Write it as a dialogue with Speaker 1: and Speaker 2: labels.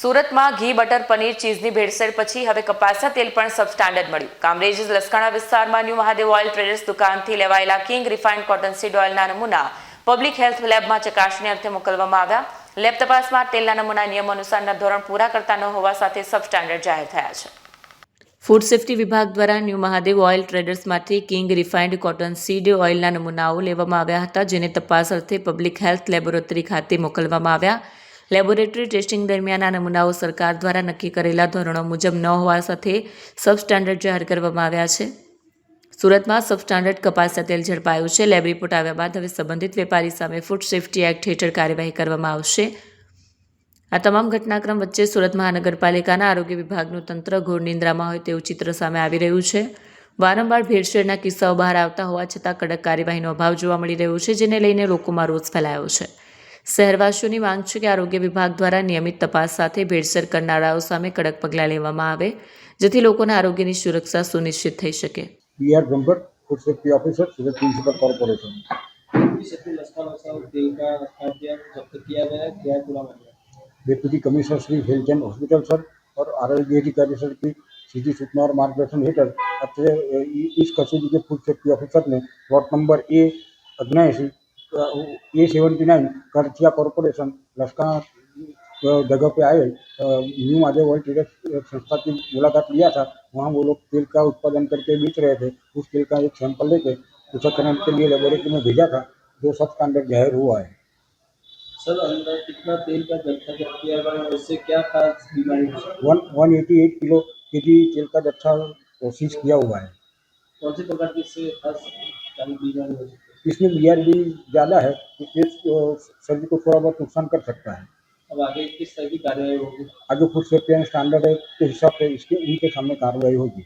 Speaker 1: સુરતમાં ઘી બટર પનીર ચીઝની ભેળસેળ પછી હવે કપાસા તેલ પણ સબસ્ટાન્ડર્ડ મળ્યું। કામરેજ લસકાણા વિસ્તારમાં ન્યૂ મહાદેવ ઓઇલ ટ્રેડર્સ દુકાનથી લેવાયેલા કિંગ રિફાઇન્ડ કોટન સીડ ઓઇલના નમૂના પબ્લિક હેલ્થ લેબમાં ચકાસણી અર્થે મોકલવામાં આવ્યા। લેબ તપાસમાં તેલના નમૂના નિયમ અનુસારના ધોરણ પૂરા કરતા ન હોવા સાથે સબસ્ટાન્ડર્ડ જાહેર થયા છે। ફૂડ સેફ્ટી વિભાગ દ્વારા ન્યૂ મહાદેવ ઓઇલ ટ્રેડર્સમાંથી કિંગ રિફાઇન્ડ કોટન સીડ ઓઇલના નમૂનાઓ લેવામાં આવ્યા હતા, જેને તપાસ અર્થે પબ્લિક હેલ્થ લેબોરેટરી ખાતે મોકલવામાં આવ્યા। લેબોરેટરી ટેસ્ટિંગ દરમિયાન આ નમૂનાઓ સરકાર દ્વારા નક્કી કરેલા ધોરણો મુજબ ન હોવા સાથે સબસ્ટાન્ડર્ડ જાહેર કરવામાં આવ્યા છે। સુરતમાં સબસ્ટાન્ડર્ડ કપાસિયા તેલ ઝડપાયું છે। લેબ રિપોર્ટ આવ્યા બાદ હવે સંબંધિત વેપારી સામે ફૂડ સેફ્ટી એક્ટ હેઠળ કાર્યવાહી કરવામાં આવશે। આ તમામ ઘટનાક્રમ વચ્ચે સુરત મહાનગરપાલિકાના આરોગ્ય વિભાગનું તંત્ર ઘોર નિંદ્રામાં હોય તેવું ચિત્ર સામે આવી રહ્યું છે। વારંવાર ભેળસેળના કિસ્સાઓ બહાર આવતા હોવા છતાં કડક કાર્યવાહીનો અભાવ જોવા મળી રહ્યો છે, જેને લઈને લોકોમાં રોષ ફેલાયો છે। શહેરવાસીઓની માંગ છે કે આરોગ્ય વિભાગ દ્વારા નિયમિત તપાસ સાથે ભેળસેળ કરનારાઓ સામે કડક પગલાં લેવામાં આવે, જેથી લોકોના આરોગ્યની સુરક્ષા સુનિશ્ચિત થઈ શકે।
Speaker 2: PR Brahmbhatt, food safety officer, Surat municipal corporation.
Speaker 3: तेल का खाद्य जब्त किया गया है, क्या पूरा मामला?
Speaker 2: Deputy commissioner Shri health and hospital sir और आरोग्य अधिकारी सर की सीधी सूचना और मार्गदर्शन हेठळ अत्रे इस कचेरी के फूड सेफ्टी ऑफिसर ने प्लॉट नंबर A79 करथिया कॉर्पोरेशन लसका जगह पे आए न्यू महादेव ऑयल ट्रेडर्स संस्था की मुलाकात लिया था। वहाँ वो लोग तेल का उत्पादन करके बेच रहे थे। उस तेल का एक सैंपल लेके पृथक्करण के लिए लेबोरेटरी में भेजा था, जो सब स्टैंडर्ड जाहिर हुआ है।
Speaker 3: सर, अंदर कितना तेल का जत्था जब्त किया गया है, उससे क्या खास बीमारी हो सकती
Speaker 2: 188 किलो केजी तेल का जत्था सीज किया हुआ है।
Speaker 3: कौन सी प्रकार की इससे खास बीमारी हो सकती है?
Speaker 2: इसमें BRD ज़्यादा है, इसलिए शरीर को थोड़ा बहुत नुकसान कर सकता है।
Speaker 3: अब आगे किस तरह की कार्यवाही होगी?
Speaker 2: आगे फूड सेफ्टी एंड स्टैंडर्ड के हिसाब से इसके इनके सामने कार्रवाई होगी।